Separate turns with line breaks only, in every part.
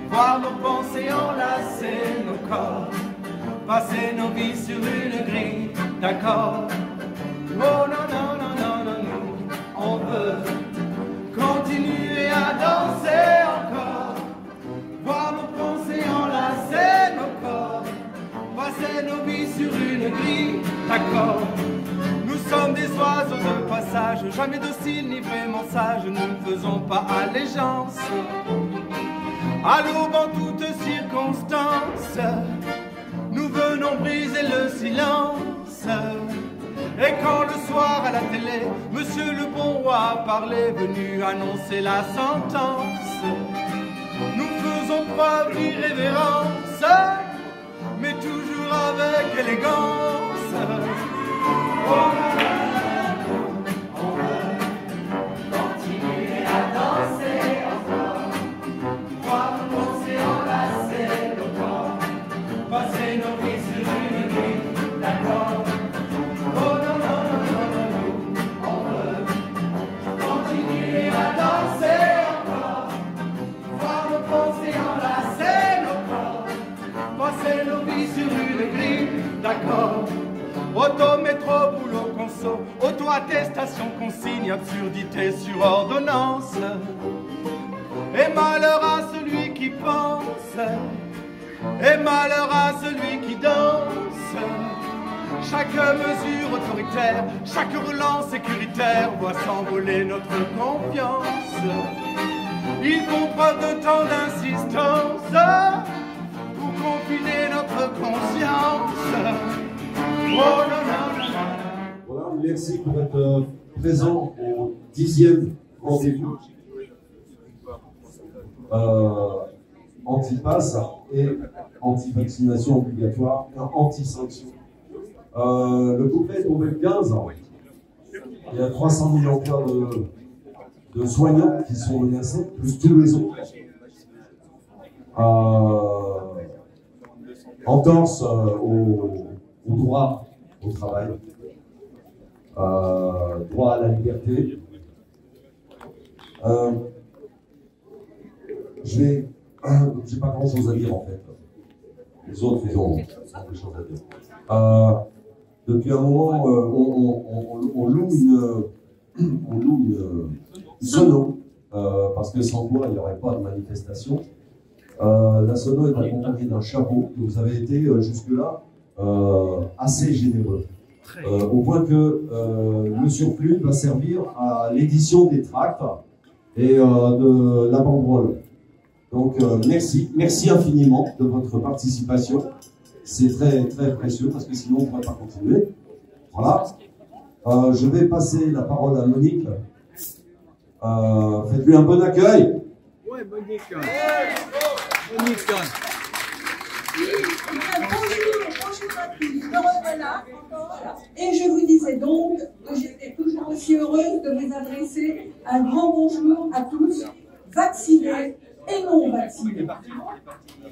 Voir nos pensées enlacer nos corps, passer nos vies sur une grille d'accord. Oh non, non, non, non, non, non, on veut continuer à danser encore, voir nos pensées enlacer nos corps, passer nos vies sur une grille d'accord. Nous sommes des oiseaux de passage, jamais dociles ni vraiment sages, nous ne faisons pas allégeance à l'aube en toutes circonstances. Nous venons briser le silence. Et quand le soir à la télé, Monsieur le bon roi parlait, venu annoncer la sentence, nous faisons preuve d'irrévérence, mais toujours avec élégance. Oh, auto, métro, boulot, conso, auto-attestation, consigne, absurdité sur ordonnance. Et malheur à celui qui pense, et malheur à celui qui danse. Chaque mesure autoritaire, chaque relance sécuritaire voit s'envoler notre confiance. Ils font preuve de tant d'insistance pour confiner notre conscience. Oh, non, non, non.
Voilà, merci pour être présent au 10e rendez-vous anti-pass et anti-vaccination obligatoire, anti-sanction. Le couplet est tombé le 15. Il y a 300 000 emplois de soignants qui sont menacés, plus tous les autres. Entorse au droit au travail, droit à la liberté. J'ai pas grand chose à dire en fait. Les autres, ils ont des choses à dire. Depuis un moment, on loue une sono, parce que sans quoi il n'y aurait pas de manifestation. La sono est accompagnée d'un chapeau. Vous avez été jusque-là assez généreux, au point que le surplus va servir à l'édition des tracts et de la banderole. Donc merci infiniment de votre participation. C'est très très précieux parce que sinon on ne pourrait pas continuer. Voilà. Je vais passer la parole à Monique. Faites-lui un bon accueil.
Ouais, Monique. Monique.
Bonjour à tous, me revoilà encore. Et je vous disais donc que j'étais toujours aussi heureuse de vous adresser un grand bonjour à tous, vaccinés et non vaccinés.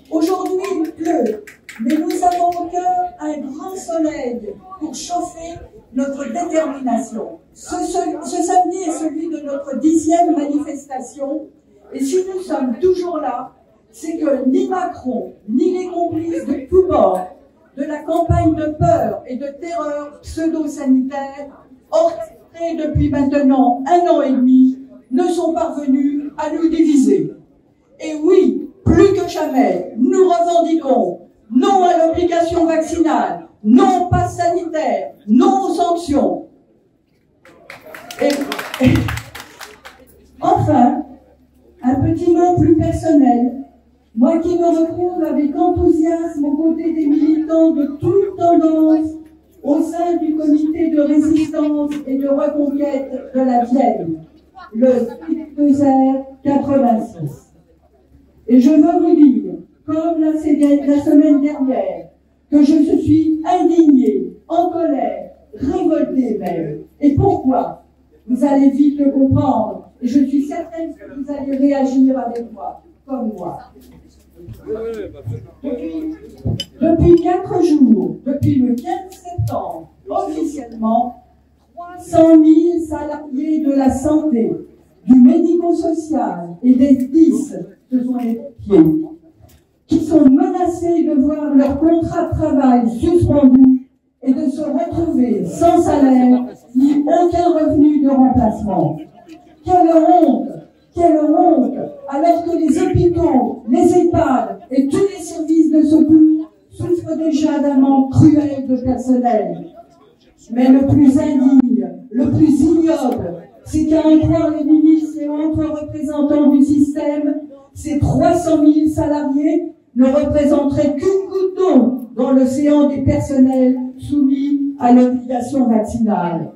Aujourd'hui il pleut, mais nous avons au cœur un grand soleil pour chauffer notre détermination. Ce samedi est celui de notre 10e manifestation, et si nous sommes toujours là, c'est que ni Macron, ni les complices de tous bords de la campagne de peur et de terreur pseudo-sanitaire, orchestrée depuis maintenant 1 an et demi, ne sont parvenus à nous diviser. Et oui, plus que jamais, nous revendiquons non à l'obligation vaccinale, non au pass sanitaire, non aux sanctions. Enfin, un petit mot plus personnel. Moi qui me retrouve avec enthousiasme aux côtés des militants de toutes tendances au sein du comité de résistance et de reconquête de la Vienne, le Spitfire 86. Et je veux vous dire, comme la semaine dernière, que je suis indignée, en colère, révoltée même. Et pourquoi? Vous allez vite le comprendre, et je suis certaine que vous allez réagir avec moi, comme moi. Depuis 4 jours, depuis le 15 septembre, officiellement, 300 000 salariés de la santé, du médico-social et des SDIS, ce sont les pompiers, qui sont menacés de voir leur contrat de travail suspendu et de se retrouver sans salaire ni aucun revenu de remplacement. Quelle honte! Quelle honte! Alors que les hôpitaux, les EHPAD et tous les services de secours souffrent déjà d'un manque cruel de personnel. Mais le plus indigne, le plus ignoble, c'est qu'à en croire les ministres et autres représentants du système, ces 300 000 salariés ne représenteraient qu'une goutte d'eau dans l'océan des personnels soumis à l'obligation vaccinale.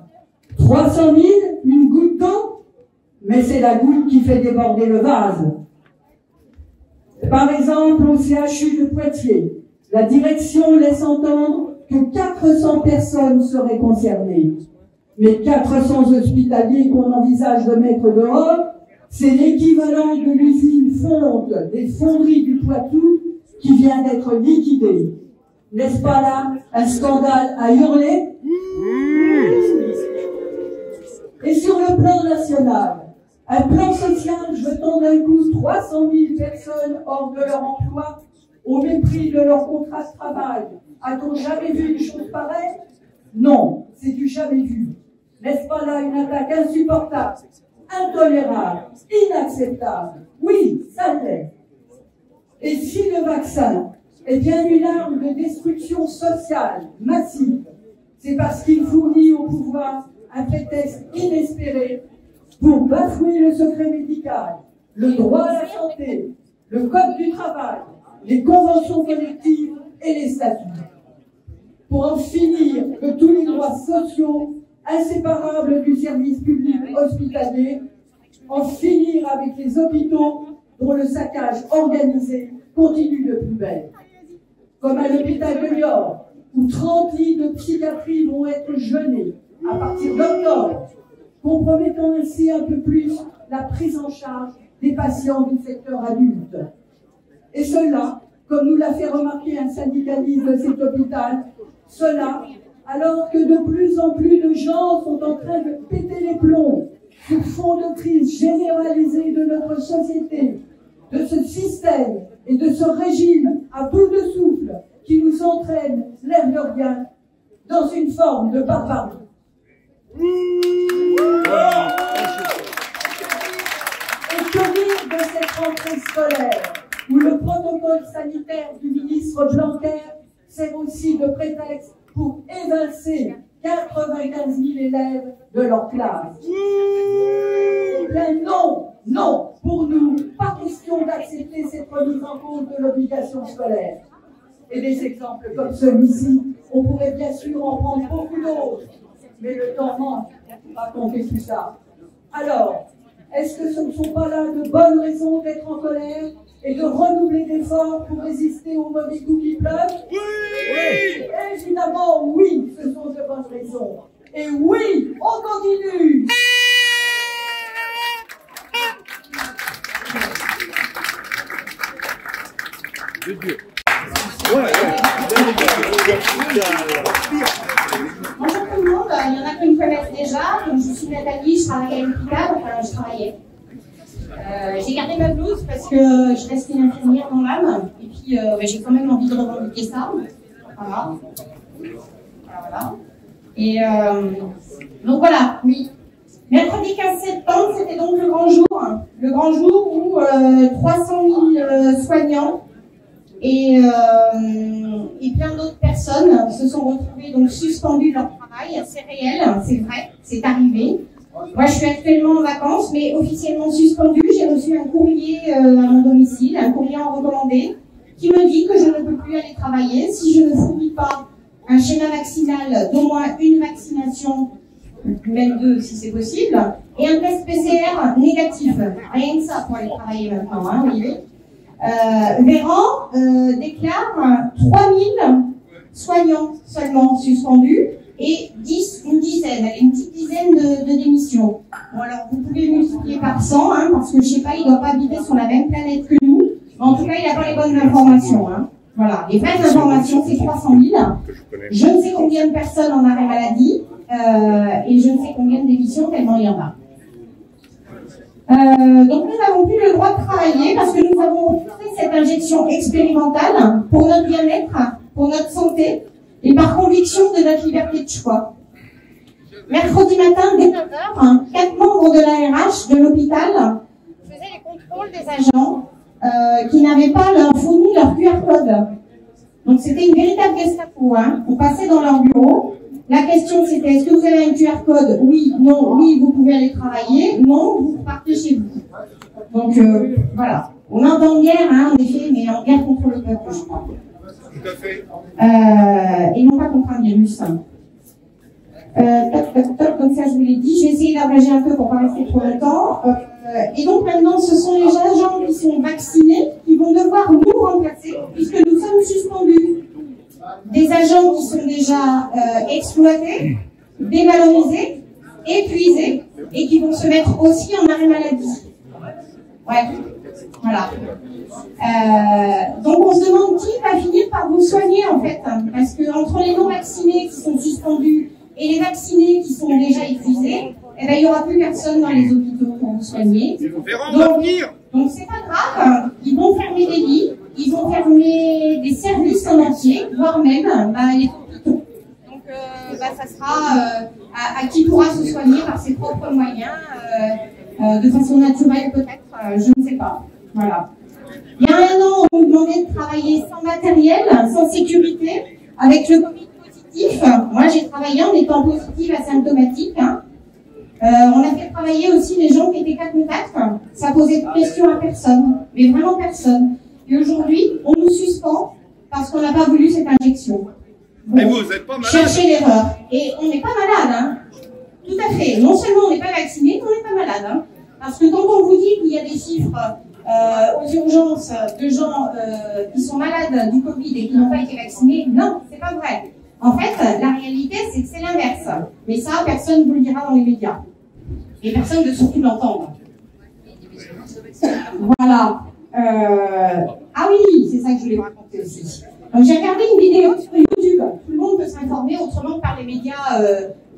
300 000, une goutte d'eau, mais c'est la goutte qui fait déborder le vase. Par exemple, au CHU de Poitiers, la direction laisse entendre que 400 personnes seraient concernées. Mais 400 hospitaliers qu'on envisage de mettre dehors, c'est l'équivalent de l'usine fonte des fonderies du Poitou qui vient d'être liquidée. N'est-ce pas là un scandale à hurler? Et sur le plan national, un plan social jetant d'un coup 300 000 personnes hors de leur emploi au mépris de leur contrat de travail. A-t-on jamais vu une chose pareille? Non, c'est du jamais vu. N'est-ce pas là une attaque insupportable, intolérable, inacceptable? Oui, ça l'est. Et si le vaccin est bien une arme de destruction sociale massive, c'est parce qu'il fournit au pouvoir un prétexte inespéré pour bafouer le secret médical, le droit à la santé, le code du travail, les conventions collectives et les statuts. Pour en finir que tous les droits sociaux inséparables du service public hospitalier, en finir avec les hôpitaux dont le saccage organisé continue de plus belle. Comme à l'hôpital de Niort, où 30 lits de psychiatrie vont être gelés à partir d'octobre, compromettant ainsi un peu plus la prise en charge des patients du secteur adulte. Et cela, comme nous l'a fait remarquer un syndicaliste de cet hôpital, cela alors que de plus en plus de gens sont en train de péter les plombs sur fond de crise généralisée de notre société, de ce système et de ce régime à bout de souffle qui nous entraîne, l'air de rien, dans une forme de barbarie. Et que dire de cette rentrée scolaire où le protocole sanitaire du ministre Blanquer sert aussi de prétexte pour évincer 95 000 élèves de leur classe? Eh bien non, non, pour nous, pas question d'accepter cette remise en cause de l'obligation scolaire. Et des exemples comme celui-ci, on pourrait bien sûr en prendre beaucoup d'autres, mais le temps manque pour raconter tout ça. Alors, est-ce que ce ne sont pas là de bonnes raisons d'être en colère et de redoubler d'efforts pour résister aux mauvais coups qui pleuvent? Oui! Évidemment, oui, ce sont de bonnes raisons. Et oui, on continue!
De Dieu.
Bonjour tout le monde, il y en a qui me connaissent déjà, donc je suis Nathalie, je travaille à l'hôpital, enfin je travaillais. J'ai gardé ma blouse parce que je reste une infirmière dans l'âme, et puis j'ai quand même envie de revendiquer ça. Voilà. Voilà. Et donc voilà, oui. Mercredi 15 septembre, c'était donc le grand jour où 300 000 soignants et plein d'autres personnes se sont retrouvées donc suspendues de leur travail. C'est réel, c'est vrai, c'est arrivé. Moi, je suis actuellement en vacances, mais officiellement suspendue. J'ai reçu un courrier à mon domicile, un courrier en recommandé, qui me dit que je ne peux plus aller travailler si je ne fournis pas un schéma vaccinal d'au moins une vaccination, même 2 si c'est possible, et un test PCR négatif. Rien que ça pour aller travailler maintenant, hein, vous voyez. Véran déclare 3000 soignants seulement suspendus et une petite dizaine de démissions. Bon alors vous pouvez multiplier par 100, hein, parce que je sais pas, il doit pas habiter sur la même planète que nous, mais en tout cas il n'a pas les bonnes informations. Hein. Voilà, les vraies informations c'est 300 000. Je ne sais combien de personnes en arrêt maladie et je ne sais combien de démissions tellement il y en a. Donc nous n'avons plus le droit de travailler parce que nous avons refusé cette injection expérimentale pour notre bien-être, pour notre santé et par conviction de notre liberté de choix. Mercredi matin, dès 9h, 4 membres de l'ARH de l'hôpital faisaient les contrôles des agents qui n'avaient pas fourni leur QR code. Donc c'était une véritable Gestapo. Hein. On passait dans leur bureau. La question c'était, est-ce que vous avez un QR code? Oui, non, oui, vous pouvez aller travailler. Non, vous partez chez vous. Donc voilà. On est en guerre, hein, en effet, mais en guerre contre le peuple, je crois.
Tout à fait.
Et non pas contre un virus. Donc ça je vous l'ai dit. Je vais essayer d'abréger un peu pour pas rester trop longtemps. Et donc maintenant, ce sont les agents qui sont vaccinés qui vont devoir nous remplacer puisque nous sommes suspendus. Des agents qui sont déjà exploités, dévalorisés, épuisés et qui vont se mettre aussi en arrêt maladie. Ouais, voilà. Donc on se demande qui va finir par vous soigner en fait, hein, parce que entre les non vaccinés qui sont suspendus et les vaccinés qui sont déjà épuisés, eh ben, il n'y aura plus personne dans les hôpitaux pour vous soigner. Donc c'est pas grave, ils vont fermer des lits, ils vont fermer des services en entier, voire même les hôpitaux. Donc ça sera à qui pourra se soigner par ses propres moyens, de façon naturelle peut-être, je ne sais pas. Voilà. Il y a 1 an, on nous demandait de travailler sans matériel, sans sécurité, avec le Covid positif. Moi j'ai travaillé en étant positive asymptomatique. Hein. On a fait travailler aussi les gens qui étaient cas contacts. Ça posait de questions à personne, mais vraiment personne. Et aujourd'hui, on nous suspend parce qu'on n'a pas voulu cette injection. Bon,
et vous n'êtes pas malade?
Cherchez l'erreur. Et on n'est pas malade, hein. Tout à fait. Non seulement on n'est pas vacciné, mais on n'est pas malade. Hein. Parce que quand on vous dit qu'il y a des chiffres aux urgences de gens qui sont malades du Covid et qui n'ont pas été vaccinés, non, c'est pas vrai. En fait, la réalité, c'est que c'est l'inverse. Mais ça, personne ne vous le dira dans les médias. Et personne ne veut surtout l'entendre. Voilà. Ah oui, c'est ça que je voulais vous raconter aussi. Donc j'ai regardé une vidéo sur YouTube. Tout le monde peut s'informer autrement que par les médias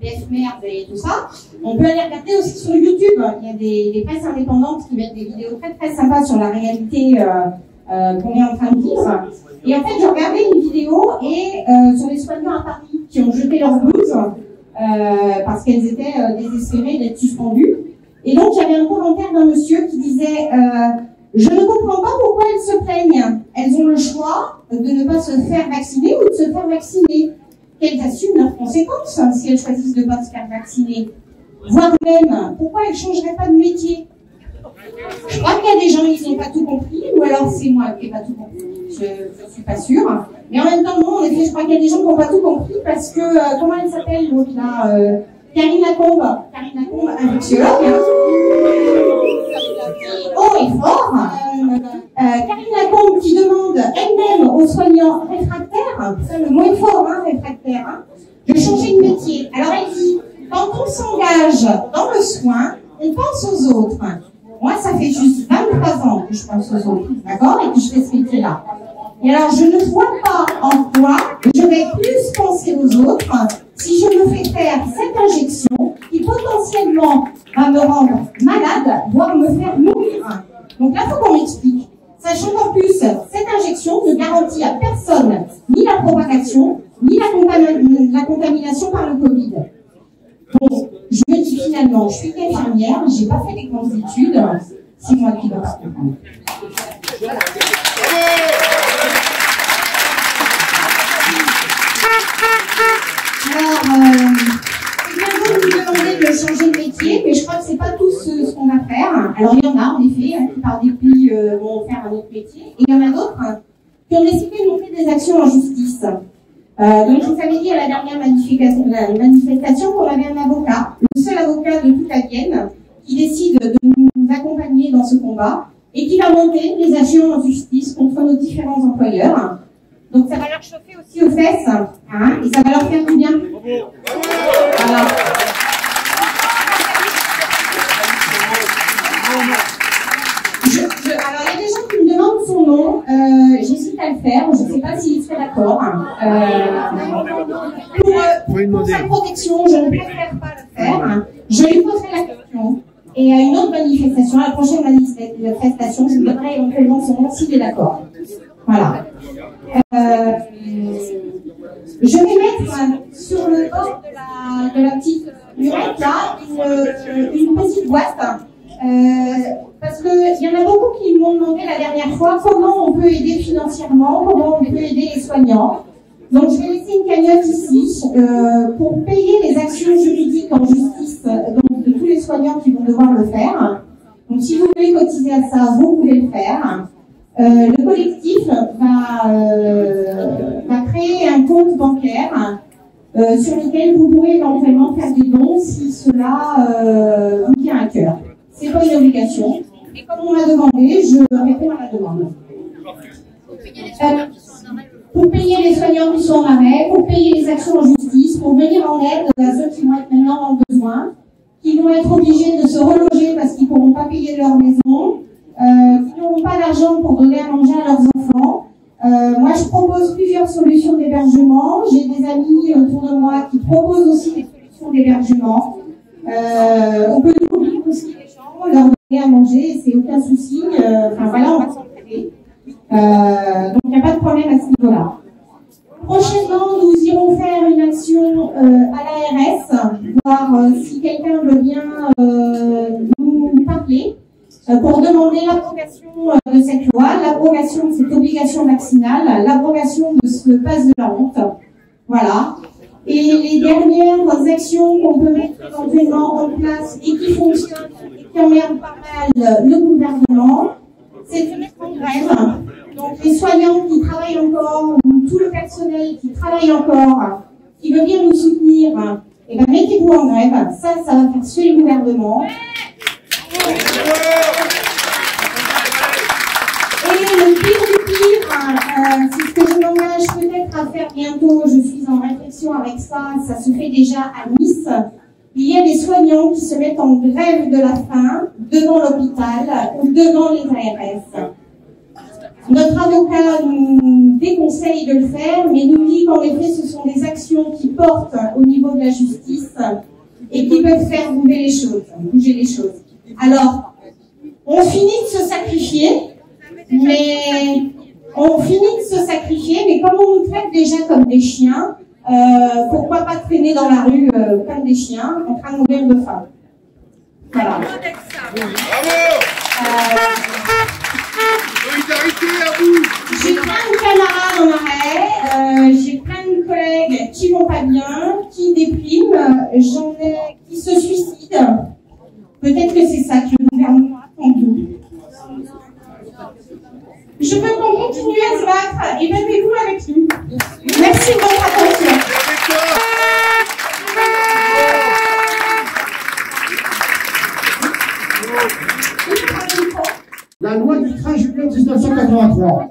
BF Merde et tout ça. On peut aller regarder aussi sur YouTube. Il y a des presses indépendantes qui mettent des vidéos très très sympas sur la réalité qu'on est en train de vivre. Et en fait, j'ai regardé une vidéo sur les soignants à Paris qui ont jeté leur blouse parce qu'elles étaient désespérées d'être suspendues. Et donc, il y avait un commentaire d'un monsieur qui disait je ne comprends pas pourquoi elles se plaignent. Elles ont le choix de ne pas se faire vacciner ou de se faire vacciner. Qu'elles assument leurs conséquences si elles choisissent de ne pas se faire vacciner. Voire même, pourquoi elles ne changeraient pas de métier? Je crois qu'il y a des gens qui n'ont pas tout compris, ou alors c'est moi qui n'ai pas tout compris. Je ne suis pas sûre. Mais en même temps, non, en effet, je crois qu'il y a des gens qui n'ont pas tout compris parce que, comment elle s'appelle l'autre là Karine Lacombe. Karine Lacombe, infectiologue. Oh, et fort. Karine Lacombe qui demande elle-même aux soignants réfractaires, ça le mot est fort, hein, réfractaire, hein, de changer de métier. Alors elle dit, quand on s'engage dans le soin, on pense aux autres. Moi, ça fait juste 23 ans que je pense aux autres, d'accord, et que je fais ce métier-là. Et alors, je ne vois pas en quoi je vais plus penser aux autres si je me fais faire cette injection qui potentiellement va me rendre malade, voire me faire mourir. Donc là, il faut qu'on m'explique. Sachant qu'en plus, cette injection ne garantit à personne ni la propagation, ni la contamination par le Covid. Donc, je me dis finalement, je suis infirmière, j'ai pas fait des grandes études, c'est moi qui dois pas comprendre. Alors, c'est bien beau de nous demander de changer de métier, mais je crois que c'est pas tout ce qu'on va faire. Alors, il y en a, en effet, qui par dépit vont faire un autre métier, et il y en a d'autres qui ont décidé de monter des actions en justice. Donc, je vous avais dit à la dernière manifestation qu'on avait un avocat, le seul avocat de toute la Vienne, qui décide de nous accompagner dans ce combat et qui va monter des actions en justice contre nos différents employeurs. Donc, ça va leur chauffer aussi aux fesses, hein, et ça va leur faire du bien. Voilà. Alors, il y a des gens qui me demandent son nom. J'hésite à le faire. Je ne sais pas s'il serait d'accord. Pour sa protection, je ne préfère pas le faire. Je lui poserai la question. Et à une autre manifestation, à la prochaine manifestation, je lui donnerai éventuellement son nom s'il est d'accord. Voilà. Je vais mettre sur le bord de la petite murette là une petite boîte. Parce qu'il y en a beaucoup qui m'ont demandé la dernière fois comment on peut aider financièrement, comment on peut aider les soignants. Donc je vais laisser une cagnotte ici pour payer les actions juridiques en justice donc, de tous les soignants qui vont devoir le faire. Donc si vous voulez cotiser à ça, vous pouvez le faire. Le collectif va créer un compte bancaire sur lequel vous pourrez éventuellement faire des dons si cela vous tient à cœur. C'est pas une obligation. Et comme on m'a demandé, je réponds à la demande. Pour payer les soignants qui sont en arrêt, pour payer les actions en justice, pour venir en aide à ceux qui vont être maintenant en besoin, qui vont être obligés de se reloger parce qu'ils ne pourront pas payer leur maison, qui n'auront pas d'argent pour donner à manger à leurs enfants. Moi, je propose plusieurs solutions d'hébergement. J'ai des amis autour de moi qui proposent aussi des solutions d'hébergement. On peut ouvrir aussi les chambres, leur donner à manger, c'est aucun souci. Enfin voilà, on va s'entraider. Donc il n'y a pas de problème à ce niveau-là. Prochainement, nous irons faire une action à l'ARS, voir si quelqu'un veut bien nous parler pour demander l'abrogation de cette loi, l'abrogation de cette obligation vaccinale, l'abrogation de ce passe de la honte. Voilà. Et les dernières actions qu'on peut mettre éventuellement en place et qui fonctionnent et qui emmerdent pas mal le gouvernement, c'est de mettre en grève. Donc les soignants qui travaillent encore, ou tout le personnel qui travaille encore, qui veut bien nous soutenir, eh ben mettez-vous en grève. Ça va faire suer le gouvernement. Et le pire du pire, c'est ce que je m'engage peut-être à faire bientôt, je suis en réflexion avec ça, ça se fait déjà à Nice. Il y a des soignants qui se mettent en grève de la faim devant l'hôpital ou devant les ARS. Notre avocat nous déconseille de le faire, mais nous dit qu'en effet, ce sont des actions qui portent au niveau de la justice et qui peuvent faire bouger les choses. Alors, on finit de se sacrifier, mais comme on nous traite déjà comme des chiens, pourquoi pas traîner dans la rue comme des chiens en train de mourir de faim. Voilà. J'ai plein de camarades en arrêt, j'ai plein de collègues qui vont pas bien, qui dépriment, j'en ai qui se suicident. Peut-être que c'est ça que le gouvernement attend de nous. Je veux qu'on continue à se battre et battez-vous avec nous. Merci de votre attention.
La loi du 13 juillet 1983,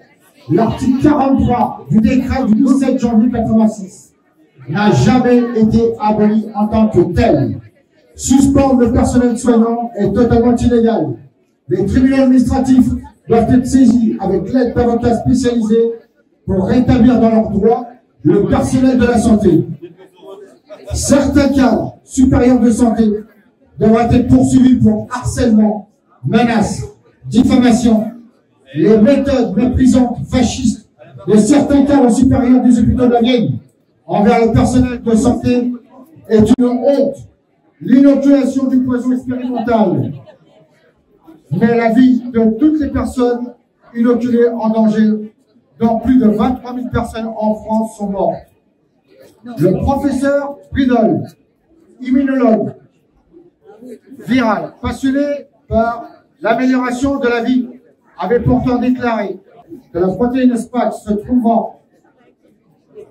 l'article 43 du décret du 17 janvier 1986, n'a jamais été aboli en tant que tel. Suspendre le personnel soignant est totalement illégal. Les tribunaux administratifs doivent être saisis avec l'aide d'avocats spécialisés pour rétablir dans leurs droits le personnel de la santé. Certains cadres supérieurs de santé devraient être poursuivis pour harcèlement, menaces, diffamation. Les méthodes méprisantes, fascistes de certains cadres supérieurs des hôpitaux de la Vienne envers le personnel de santé est une honte. L'inoculation du poison expérimental met la vie de toutes les personnes inoculées en danger, dont plus de 23 000 personnes en France sont mortes. Le professeur Bridol, immunologue, viral, passionné par l'amélioration de la vie, avait pourtant déclaré que la protéine Spike se trouvant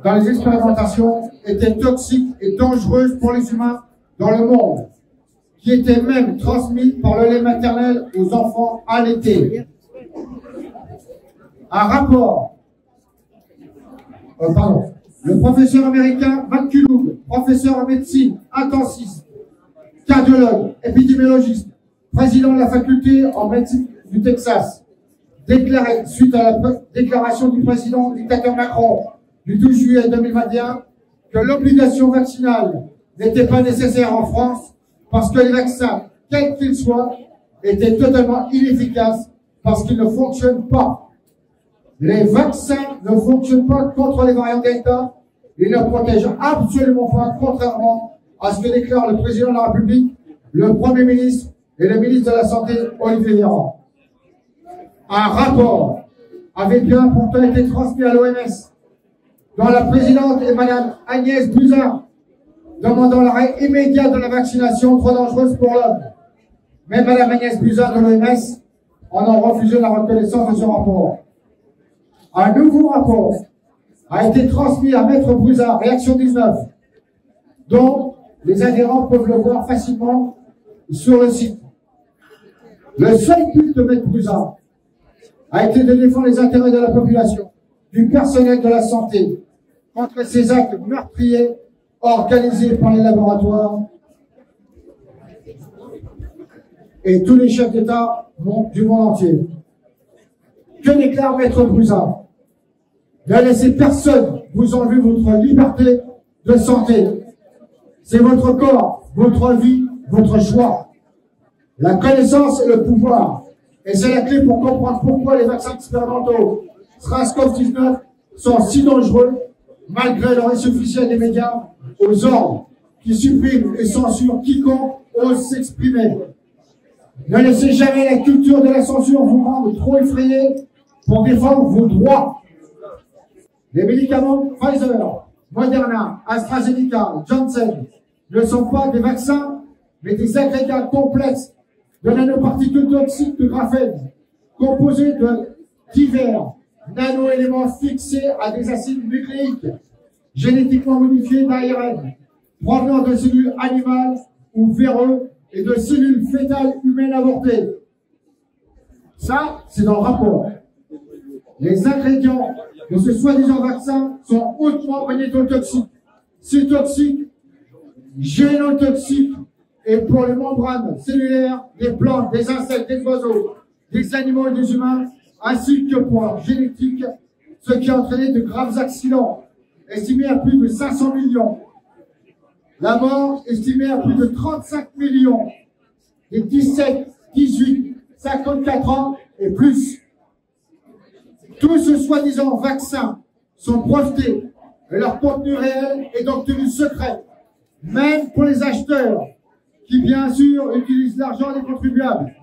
dans les expérimentations étaient toxiques et dangereuses pour les humains dans le monde, qui étaient même transmis par le lait maternel aux enfants allaités. Un rapport, le professeur américain McCullough, professeur en médecine, intensiste, cardiologue, épidémiologiste, président de la faculté en médecine du Texas, déclaré, suite à la déclaration du président dictateur Macron du 12 juillet 2021, que l'obligation vaccinale n'était pas nécessaire en France parce que les vaccins, quels qu'ils soient, étaient totalement inefficaces parce qu'ils ne fonctionnent pas. Les vaccins ne fonctionnent pas contre les variants Delta, ils ne protègent absolument pas, contrairement à ce que déclarent le président de la République, le Premier ministre et le ministre de la Santé, Olivier Véran. Un rapport avait bien pourtant été transmis à l'OMS, dont la présidente est Madame Agnès Buzyn, demandant l'arrêt immédiat de la vaccination trop dangereuse pour l'homme. Mais Madame Agnès Buzyn de l'OMS en a refusé la reconnaissance de ce rapport. Un nouveau rapport a été transmis à Maître Buzyn, Réaction 19, dont les adhérents peuvent le voir facilement sur le site. Le seul but de Maître Buzyn a été de défendre les intérêts de la population, du personnel de la santé, contre ces actes meurtriers organisés par les laboratoires et tous les chefs d'État du monde entier. Que déclare Maître Buzyn? Ne laissez personne vous enlever votre liberté de santé. C'est votre corps, votre vie, votre choix. La connaissance est le pouvoir. Et c'est la clé pour comprendre pourquoi les vaccins expérimentaux SARS-CoV-19 sont si dangereux, malgré leur insuffisance des médias aux ordres qui suppriment et censurent quiconque ose s'exprimer. Ne laissez jamais la culture de la censure vous rendre trop effrayé pour défendre vos droits. Les médicaments Pfizer, Moderna, AstraZeneca, Janssen ne sont pas des vaccins, mais des agrégats complexes de nanoparticules toxiques de graphène, composés de divers nanoéléments fixés à des acides nucléiques, génétiquement modifiés d'ARN, provenant de cellules animales ou véreux et de cellules fétales humaines avortées. Ça, c'est dans le rapport. Les ingrédients de ce soi-disant vaccin sont hautement magnétotoxiques, cytotoxiques, génotoxiques et pour les membranes cellulaires des plantes, des insectes, des oiseaux, des animaux et des humains, ainsi que pour leur génétique, ce qui a entraîné de graves accidents, estimés à plus de 500 millions. La mort estimée à plus de 35 millions, des 17, 18, 54 ans et plus. Tous ce soi-disant vaccins sont brevetés et leur contenu réel est donc tenu secret, même pour les acheteurs qui, bien sûr, utilisent l'argent des contribuables.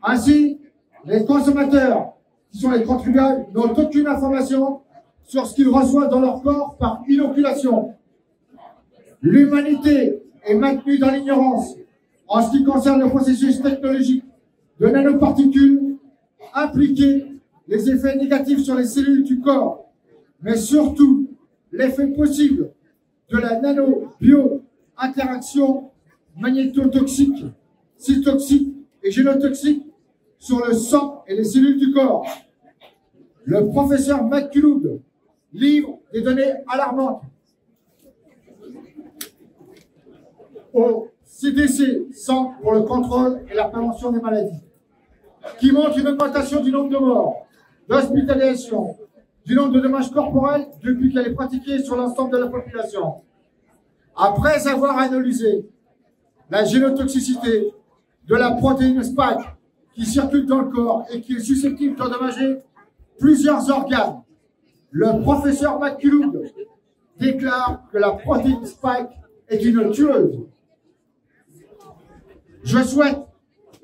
Ainsi, les consommateurs, qui sont les contribuables, n'ont aucune information sur ce qu'ils reçoivent dans leur corps par inoculation. L'humanité est maintenue dans l'ignorance en ce qui concerne le processus technologique de nanoparticules impliqués, les effets négatifs sur les cellules du corps, mais surtout l'effet possible de la nano-bio-interaction magnétotoxique, cytotoxique et génotoxique sur le sang et les cellules du corps. Le professeur McCullough livre des données alarmantes au CDC, Centre pour le contrôle et la prévention des maladies, qui montre une augmentation du nombre de morts, d'hospitalisation, du nombre de dommages corporels depuis qu'elle est pratiquée sur l'ensemble de la population. Après avoir analysé la génotoxicité de la protéine Spike qui circule dans le corps et qui est susceptible d'endommager plusieurs organes, le professeur McCullough déclare que la protéine Spike est une tueuse. Je souhaite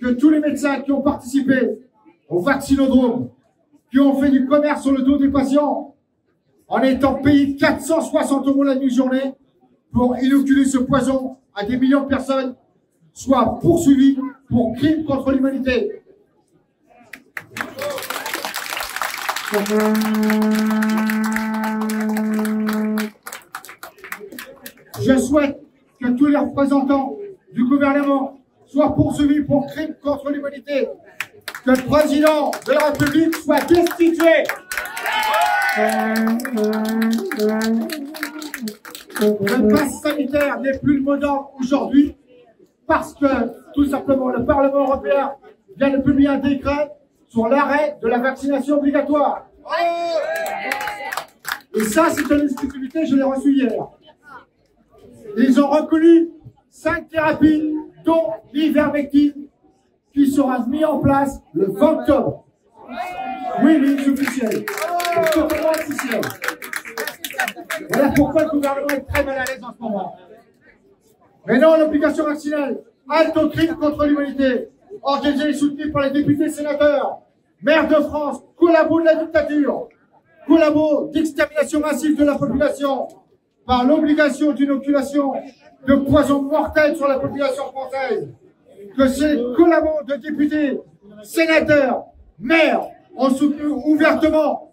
que tous les médecins qui ont participé au vaccinodrome, qui ont fait du commerce sur le dos des patients, en étant payés 460 € la demi-journée pour inoculer ce poison à des millions de personnes, soient poursuivis pour crimes contre l'humanité. je souhaite que tous les représentants du gouvernement soient poursuivis pour crimes contre l'humanité, que le président de la République soit destitué. Le pass sanitaire n'est plus le mot d'ordre aujourd'hui parce que, tout simplement, le Parlement européen vient de publier un décret sur l'arrêt de la vaccination obligatoire. Et ça, c'est une exclusivité, je l'ai reçu hier. Ils ont reconnu 5 thérapies, dont l'ivermectine, qui sera mis en place le 20 octobre. Oui, c'est officiel. C'est totalement officiel. Voilà pourquoi le gouvernement est très mal à l'aise en ce moment. Mais non, l'obligation vaccinale, halte au crime contre l'humanité, organisée et soutenue par les députés sénateurs, maires de France, collabos de la dictature, collabos d'extermination massive de la population, par l'obligation d'inoculation de poisons mortels sur la population française, que ces collabos de députés, sénateurs, maires ont soutenu ouvertement,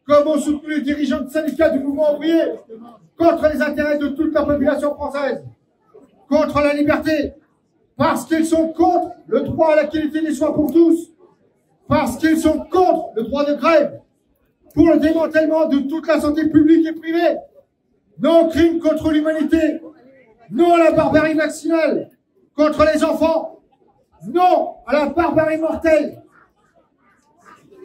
comme ont soutenu les dirigeants de syndicats du mouvement ouvrier, contre les intérêts de toute la population française, contre la liberté, parce qu'ils sont contre le droit à la qualité des soins pour tous, parce qu'ils sont contre le droit de grève, pour le démantèlement de toute la santé publique et privée. Non au crime contre l'humanité, non à la barbarie vaccinale contre les enfants, non à la barbarie mortelle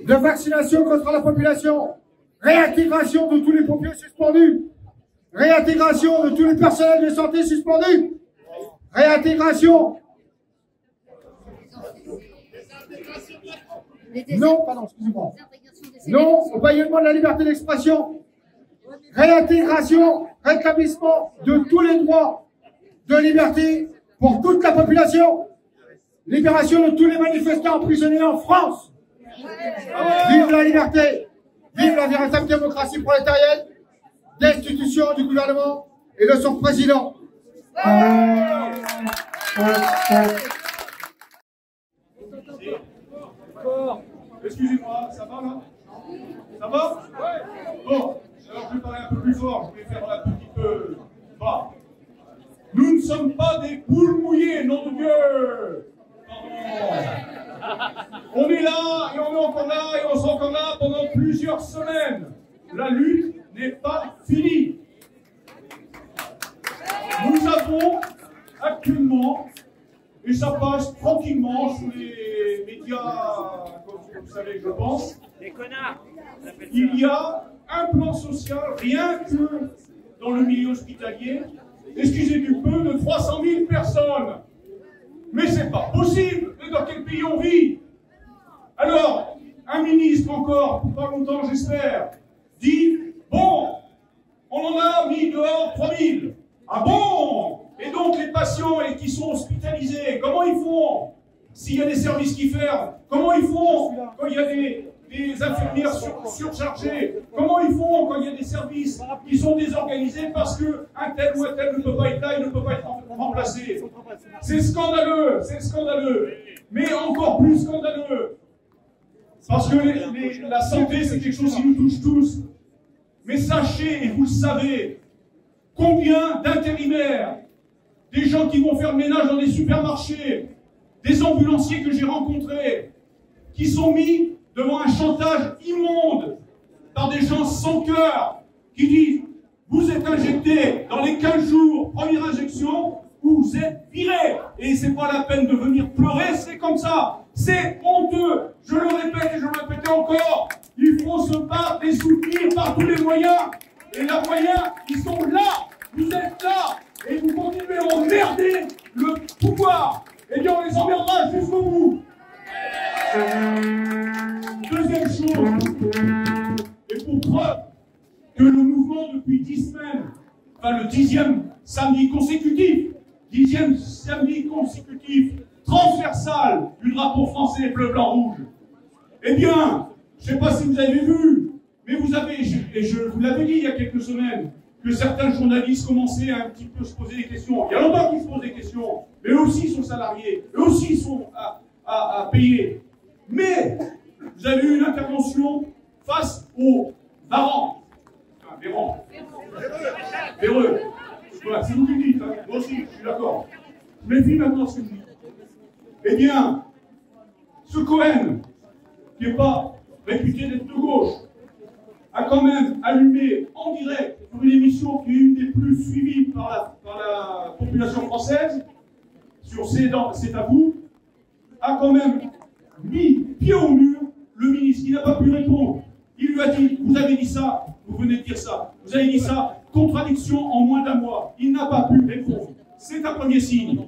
de vaccination contre la population, réintégration de tous les pompiers suspendus, réintégration de tous les personnels de santé suspendus, réintégration. Non, pardon, excusez-moi. Non au bâillonnement de la liberté d'expression. Réintégration, rétablissement de tous les droits de liberté pour toute la population. Libération de tous les manifestants emprisonnés en France. Vive la liberté, vive la véritable démocratie prolétarienne, destitution du gouvernement et de son président.
Excusez-moi, ça va là? Ça va? Bon, alors je vais parler un peu plus fort, je vais faire un petit peu bas. Nous ne sommes pas des poules mouillées, nom de Dieu! On est là, et on est encore là, et on sera encore là pendant plusieurs semaines. La lutte n'est pas finie. Nous avons actuellement, et ça passe tranquillement sous les médias, comme vous savez, je pense,
Les connards.
il y a un plan social, rien que dans le milieu hospitalier, excusez du peu, de 300 000 personnes. Mais c'est pas possible. Mais dans quel pays on vit? Alors, un ministre encore, pour pas longtemps j'espère, dit, bon, on en a mis dehors 3000. Ah bon? Et donc les patients qui sont hospitalisés, comment ils font? S'il y a des services qui ferment, comment ils font quand il y a des infirmières surchargées? Comment ils font quand il y a des services qui sont désorganisés parce qu'un tel ou un tel ne peut pas être là, il ne peut pas être remplacé? C'est scandaleux, c'est scandaleux. Mais encore plus scandaleux, parce que la santé, c'est quelque chose qui nous touche tous. Mais sachez, et vous le savez, combien d'intérimaires, des gens qui vont faire le ménage dans des supermarchés, des ambulanciers que j'ai rencontrés, qui sont mis devant un chantage immonde par des gens sans cœur, qui disent « Vous êtes injecté dans les 15 jours, première injection, vous êtes viré. » Et c'est pas la peine de venir pleurer, c'est comme ça. C'est honteux. Je le répète et je le répète encore. Il faut se battre et soutenir par tous les moyens. Et les moyens, ils sont là. Vous êtes là. Et vous continuez à emmerder le pouvoir. Eh bien, on les emmerdera jusqu'au bout. Deuxième chose, et pour preuve que le mouvement depuis 10 semaines, enfin le 10e samedi consécutif, transversal du drapeau français bleu, blanc, rouge, eh bien, je ne sais pas si vous avez vu, mais vous avez, et je vous l'avais dit il y a quelques semaines, que certains journalistes commençaient à un petit peu se poser des questions. Il y a longtemps qu'ils se posent des questions, mais eux aussi sont salariés, eux aussi sont à payer. Mais vous avez eu une intervention face aux Véreux. Voilà, c'est vous qui le dites, hein. Moi aussi, je suis d'accord. Je méfie maintenant ce que je dis. Eh bien, ce Cohen, qui n'est pas réputé d'être de gauche, a quand même allumé en direct sur une émission qui est une des plus suivies par la population française, sur C'est à vous, a quand même mis pied au mur le ministre. Il n'a pas pu répondre. Il lui a dit, vous avez dit ça, vous venez de dire ça, vous avez dit ça, contradiction en moins d'un mois. Il n'a pas pu répondre. C'est un premier signe.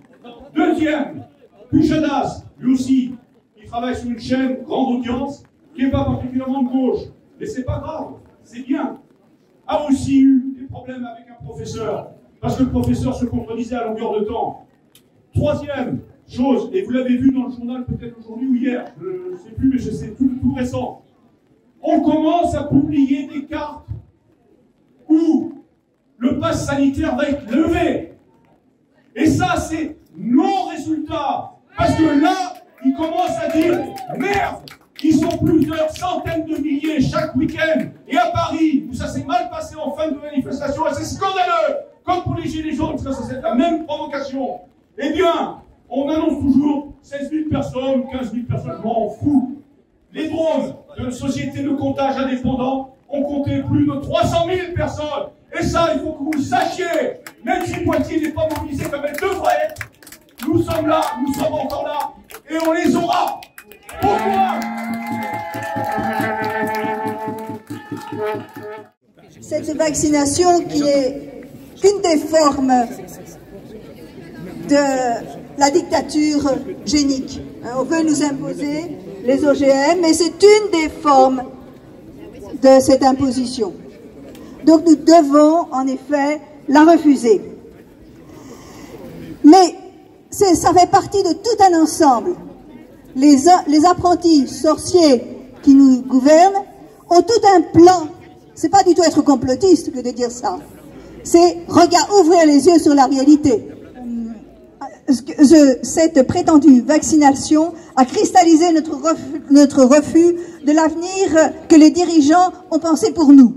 Deuxième, Pujadas, lui aussi, il travaille sur une chaîne grande audience qui n'est pas particulièrement de gauche. Mais c'est pas grave, c'est bien. A aussi eu des problèmes avec un professeur, parce que le professeur se contredisait à longueur de temps. Troisième chose, et vous l'avez vu dans le journal peut-être aujourd'hui ou hier, je ne sais plus, mais c'est tout récent. On commence à publier des cartes où le pass sanitaire va être levé. Et ça, c'est non-résultat. Parce que là, ils commencent à dire, merde, ils sont plusieurs centaines de milliers chaque week-end. Et à Paris, où ça s'est mal passé en fin de manifestation, et c'est scandaleux, comme pour les Gilets jaunes, parce que c'est la même provocation. Eh bien, on annonce toujours 16 000 personnes, 15 000 personnes, je m'en fous. Les drones de la société de comptage indépendant ont compté plus de 300 000 personnes. Et ça, il faut que vous le sachiez. Même si Poitiers n'est pas mobilisée comme elle devrait être, nous sommes là, nous sommes encore là, et on les aura. Pourquoi?
Cette vaccination qui est une des formes de la dictature génique. On veut nous imposer les OGM, mais c'est une des formes de cette imposition. Donc nous devons en effet la refuser. Mais ça fait partie de tout un ensemble. Les apprentis sorciers qui nous gouvernent ont tout un plan. C'est pas du tout être complotiste que de dire ça. C'est ouvrir les yeux sur la réalité. Cette prétendue vaccination a cristallisé notre refus de l'avenir que les dirigeants ont pensé pour nous.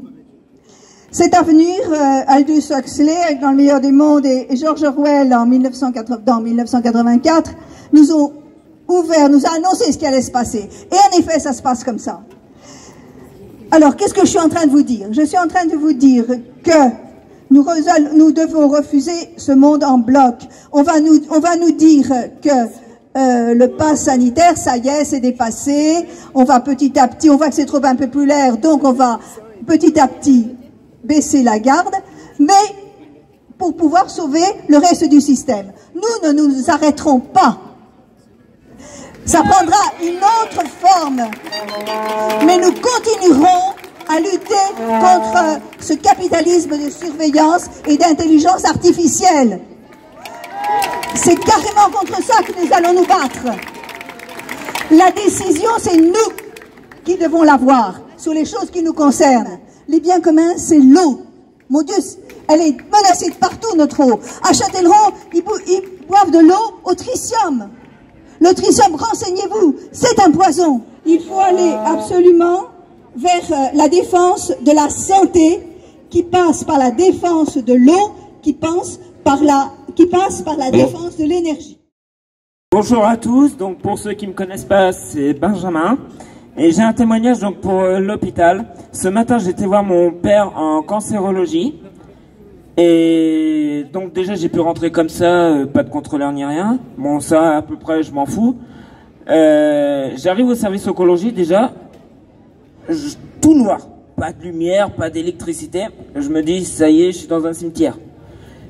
Cet avenir, Aldous Huxley, dans Le meilleur des mondes, et George Orwell dans 1984, nous ont annoncé ce qui allait se passer. Et en effet, ça se passe comme ça. Alors, qu'est-ce que je suis en train de vous dire? Je suis en train de vous dire que nous devons refuser ce monde en bloc. On va nous dire que le pass sanitaire, ça y est, c'est dépassé. On va petit à petit, on voit que c'est trop impopulaire, donc on va petit à petit baisser la garde, mais pour pouvoir sauver le reste du système. Nous ne nous arrêterons pas. Ça prendra une autre forme, mais nous continuerons à lutter contre ce capitalisme de surveillance et d'intelligence artificielle. C'est carrément contre ça que nous allons nous battre. La décision, c'est nous qui devons l'avoir sur les choses qui nous concernent. Les biens communs, c'est l'eau. Mon Dieu, elle est menacée de partout, notre eau. À Châtellerault, ils boivent de l'eau au tritium. Le tritium, renseignez-vous, c'est un poison. Il faut aller absolument vers la défense de la santé qui passe par la défense de l'eau, qui passe par la défense de l'énergie.
Bonjour à tous, donc pour ceux qui ne me connaissent pas, c'est Benjamin. Et j'ai un témoignage donc pour l'hôpital. Ce matin, j'étais voir mon père en cancérologie. Et donc déjà, j'ai pu rentrer comme ça, pas de contrôleur ni rien. Bon, ça, à peu près, je m'en fous. J'arrive au service oncologie, déjà, tout noir. Pas de lumière, pas d'électricité. Je me dis, ça y est, je suis dans un cimetière.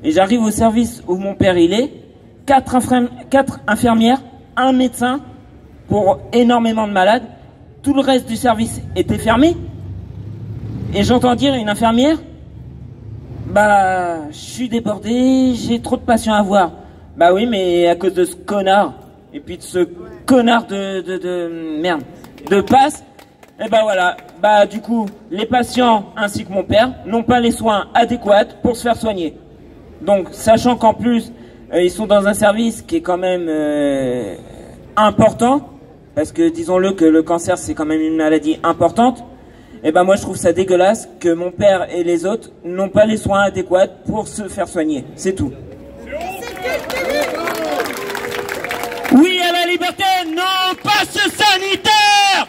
Et j'arrive au service où mon père, il est. 4 infirmières, un médecin pour énormément de malades. Tout le reste du service était fermé. Et j'entends dire une infirmière, bah, je suis débordé, j'ai trop de patients à voir. Bah oui, mais à cause de ce connard, et puis de ce connard de passe, et bah voilà, bah du coup, les patients ainsi que mon père n'ont pas les soins adéquats pour se faire soigner. Donc, sachant qu'en plus, ils sont dans un service qui est quand même important, parce que disons-le que le cancer c'est quand même une maladie importante, Eh ben moi je trouve ça dégueulasse que mon père et les autres n'ont pas les soins adéquats pour se faire soigner. C'est tout. Oui à la liberté, non passe sanitaire.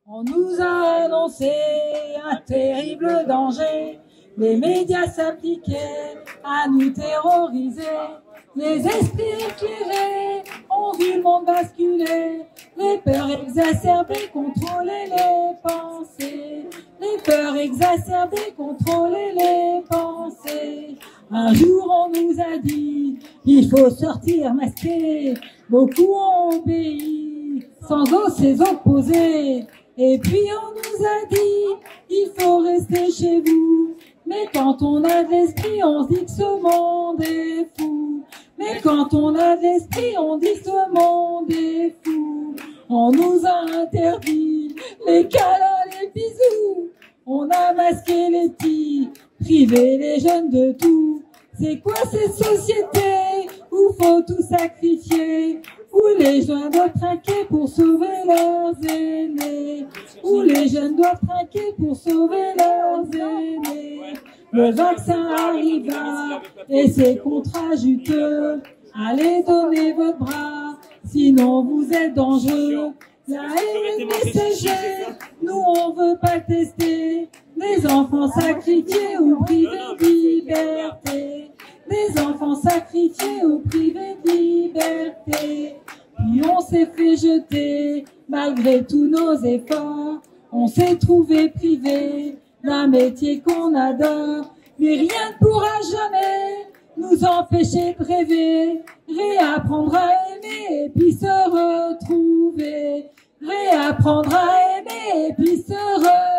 On nous a annoncé un terrible danger. Les médias s'appliquaient à nous terroriser. Les esprits éclairés ont vu le monde basculer. Les peurs exacerbées contrôlaient les pensées. Les peurs exacerbées contrôlaient les pensées. Un jour on nous a dit, il faut sortir masqué. Beaucoup ont obéi, sans oser s'opposer. Et puis on nous a dit, il faut rester chez vous. Mais quand on a de l'esprit, on se dit que ce monde est fou. Mais quand on a de l'esprit, on dit que ce monde est fou. On nous a interdit les câlins, les bisous. On a masqué les petits, privé les jeunes de tout. C'est quoi cette société où faut tout sacrifier? Où les jeunes doivent trinquer pour sauver leurs aînés? Où les jeunes doivent trinquer pour sauver leurs aînés? Le vaccin arriva et c'est contagieux. Allez donner votre bras, sinon vous êtes dangereux. La haine est messagère, nous on veut pas tester. Des enfants sacrifiés ou privés de liberté. Des enfants sacrifiés ou privés de liberté. Puis on s'est fait jeter, malgré tous nos efforts. On s'est trouvé privé d'un métier qu'on adore. Mais rien ne pourra jamais nous empêcher de rêver. Réapprendre à aimer et puis se retrouver. Réapprendre à aimer et puis se retrouver.